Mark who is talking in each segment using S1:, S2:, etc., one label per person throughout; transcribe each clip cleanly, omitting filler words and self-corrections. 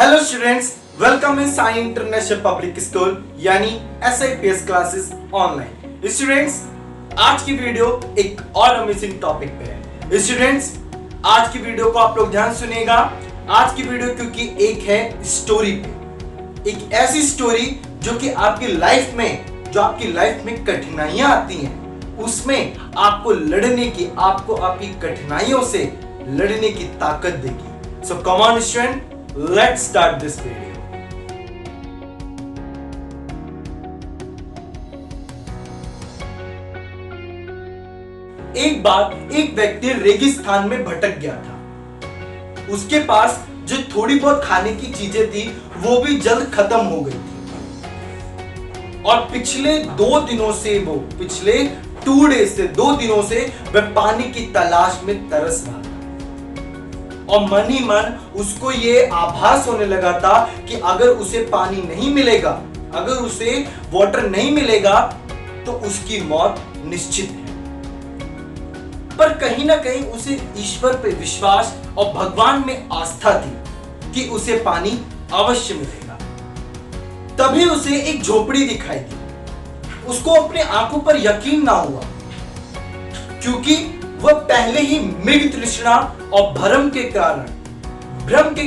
S1: Hello students, welcome in Sai international public school यानी SIPS classes online. Students, आज की video एक और अमेजिंग टॉपिक पे है। स्टूडेंट्स, आज की वीडियो को आप लोग ध्यान सुनिएगा। आज की वीडियो क्योंकि एक है स्टोरी पे, एक ऐसी स्टोरी जो कि आपकी लाइफ में कठिनाइयां आती हैं, उसमें आपको लड़ने की, आपको आपकी कठिनाइयों से लड़ने की ताकत देगी। So come on student, let's start this video. एक बार एक व्यक्ति रेगिस्तान में भटक गया था। उसके पास जो थोड़ी बहुत खाने की चीजें थी वो भी जल्द खत्म हो गई थी और पिछले 2 दिनों से वह पानी की तलाश में तरस रहा था और मन ही मन उसको ये आभास होने लगा था कि अगर उसे पानी नहीं मिलेगा, अगर उसे वाटर नहीं मिलेगा तो उसकी मौत निश्चित है। पर कहीं ना कहीं उसे ईश्वर पे विश्वास और भगवान में आस्था थी कि उसे पानी अवश्य मिलेगा। तभी उसे एक झोपड़ी दिखाई दी। उसको अपने आंखों पर यकीन ना हुआ क्योंकि वह पहले ही मृग तृष्णा और भ्रम के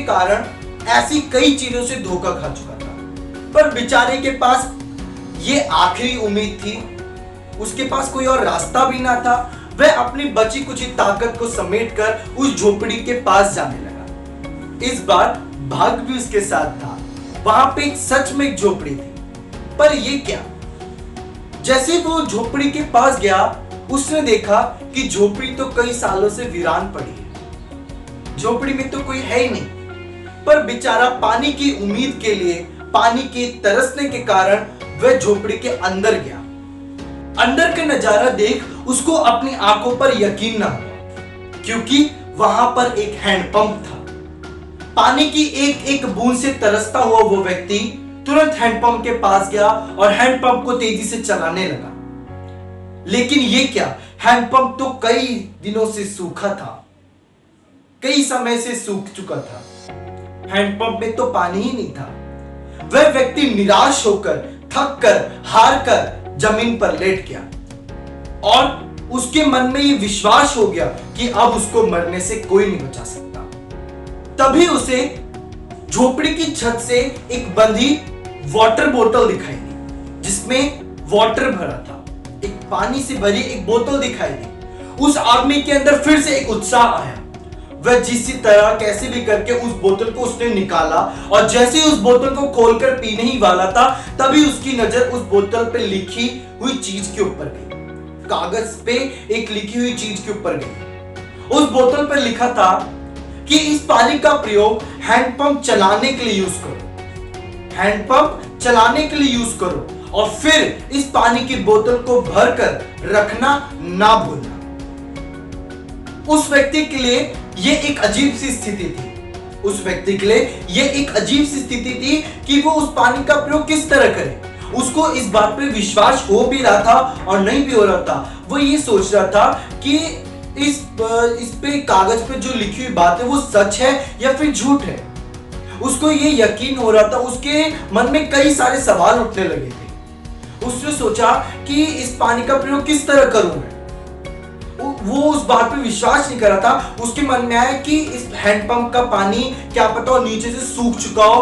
S1: कारण ऐसी कई चीजों से धोखा खा चुका था। पर बेचारे के पास ये आखिरी उम्मीद थी, उसके पास कोई और रास्ता भी ना था। वह अपनी बची कुछ ताकत को समेटकर उस झोपड़ी के पास जाने लगा। इस बार भाग्य भी उसके साथ था। वहां पे एक सच में एक झोपड़ी थी। पर ये क्या, जैसे वो झोपड़ी के पास गया उसने देखा कि झोपड़ी तो कई सालों से वीरान पड़ी है। झोपड़ी में तो कोई है ही नहीं। पर बेचारा पानी की उम्मीद के लिए, पानी के तरसने के कारण वह झोपड़ी के अंदर गया। अंदर का नजारा देख उसको अपनी आंखों पर यकीन ना हुआ क्योंकि वहां पर एक हैंडपंप था। पानी की एक एक बूंद से तरसता हुआ वो व्यक्ति तुरंत हैंडपंप के पास गया और हैंडपंप को तेजी से चलाने लगा। लेकिन ये क्या, हैंडपंप तो कई दिनों से सूखा था, कई समय से सूख चुका था। हैंडपंप में तो पानी ही नहीं था। वह व्यक्ति निराश होकर, थक कर, हार कर जमीन पर लेट गया और उसके मन में ये विश्वास हो गया कि अब उसको मरने से कोई नहीं बचा सकता। तभी उसे झोपड़ी की छत से एक बंधी वाटर बोतल दिखाई दी जिसमें वाटर भरा था। एक पानी से भरी एक बोतल दिखाई दी। उस आदमी के अंदर फिर से एक उत्साह आया। वह जिस तरह कैसे भी करके उस बोतल को उसने निकाला और जैसे ही उस बोतल को खोलकर पीने ही वाला था तभी उसकी नजर उस बोतल पे लिखी हुई चीज के ऊपर गई। कागज पे एक लिखी हुई चीज के ऊपर गई। उस बोतल पर लिखा था कि इस पानी का प्रयोग हैंडपंप चलाने के लिए यूज करो, हैंडपंप चलाने के लिए यूज करो और फिर इस पानी की बोतल को भरकर रखना ना भूलना। उस व्यक्ति के लिए यह एक अजीब सी स्थिति थी। उस व्यक्ति के लिए यह एक अजीब सी स्थिति थी कि वो उस पानी का प्रयोग किस तरह करे। उसको इस बात पे विश्वास हो भी रहा था और नहीं भी हो रहा था। वो ये सोच रहा था कि इस पे कागज पे जो लिखी हुई बात है वो सच है या फिर झूठ है। उसको ये यकीन हो रहा था। उसके मन में कई सारे सवाल उठने लगे थे। उसने सोचा कि इस पानी का प्रयोग किस तरह करूं मैं। वो उस बात पे विश्वास नहीं कर रहा था। उसके मन में आया कि इस हैंडपंप का पानी क्या पता और नीचे से सूख चुका हो,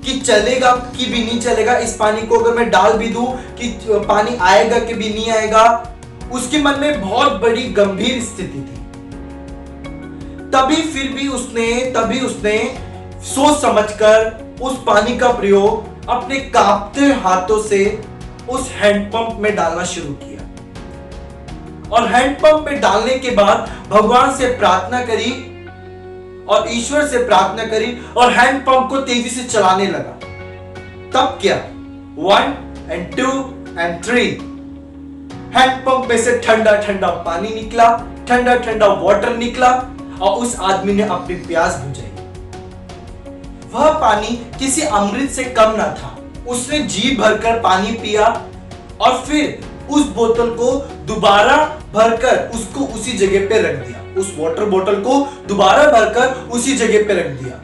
S1: कि चलेगा कि भी नहीं चलेगा। इस पानी को अगर मैं डाल भी दूं कि पानी आएगा कि भी नहीं आएगा। उसके मन में बहुत बड़ी गंभीर स्थिति थी। तभी उसने सोच समझकर उस पानी का प्रयोग अपने कांपते हाथों से उस हैंडपंप में डालना शुरू किया और हैंडपंप में डालने के बाद भगवान से प्रार्थना करी और ईश्वर से प्रार्थना करी और हैंडपंप को तेजी से चलाने लगा। तब क्या, 1 and 2 and 3 हैंडपंप में से ठंडा ठंडा पानी निकला, ठंडा ठंडा वाटर निकला और उस आदमी ने अपनी प्यास बुझाई। वह पानी किसी अमृत से कम ना था। उसने जी भरकर पानी पिया और फिर उस बोतल को दोबारा भरकर उसको उसी जगह पे रख दिया। उस वाटर बोतल को दोबारा भरकर उसी जगह पे रख दिया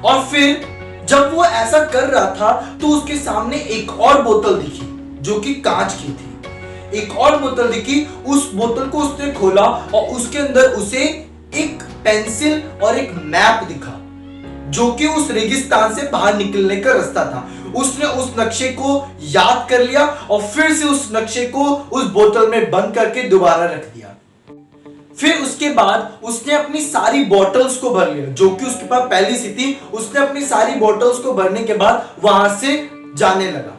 S1: और फिर जब वो ऐसा कर रहा था तो उसके सामने एक और बोतल दिखी जो कि कांच की थी। एक और बोतल दिखी, उस बोतल को उसने खोला और उसके अंदर उसे एक पेंसिल और एक मैप दिखा जो कि उस रेगिस्तान से बाहर निकलने का रास्ता था। उसने उस नक्शे को याद कर लिया और फिर से उस नक्शे को उस बोतल में बंद करके दोबारा रख दिया। फिर उसके बाद उसने अपनी सारी बॉटल्स को भर लिया जो कि उसके पास पहले से थी। उसने अपनी सारी बॉटल्स को भरने के बाद वहां से जाने लगा।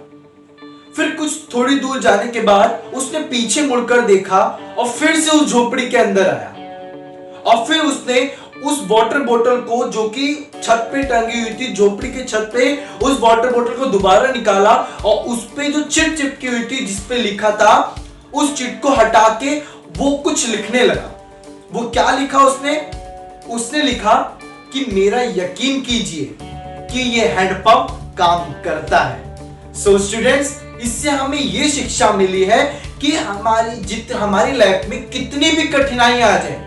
S1: फिर कुछ थोड़ी दूर जाने के बाद उसने पीछे मुड़कर देखा और फिर से उस झोपड़ी के अंदर आया और फिर उसने उस वाटर बोतल को जो कि छत पे टंगी हुई थी, झोपड़ी के छत पे, उस वाटर बोतल को दोबारा निकाला और उस पे जो चिट चिपकी हुई थी जिस पे लिखा था, उस चिट को हटा के वो कुछ लिखने लगा। वो क्या लिखा उसने लिखा कि मेरा यकीन कीजिए कि ये हैंडपंप काम करता है। सो स्टूडेंट्स, इससे हमें ये शिक्षा मिली है कि हमारी लाइफ में कितनी भी कठिनाई आ जाए,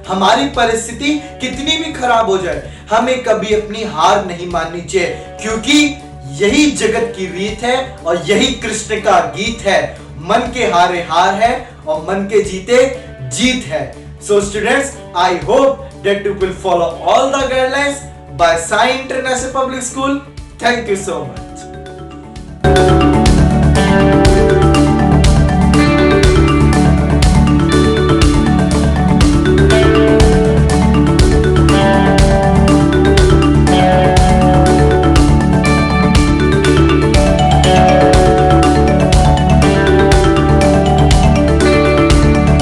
S1: हमारी परिस्थिति कितनी भी खराब हो जाए, हमें कभी अपनी हार नहीं माननी चाहिए, क्योंकि यही जगत की रीत है और यही कृष्ण का गीत है। मन के हारे हार है और मन के जीते जीत है। So students, I hope that you will follow all the guidelines by Sai International Public School. Thank you so much.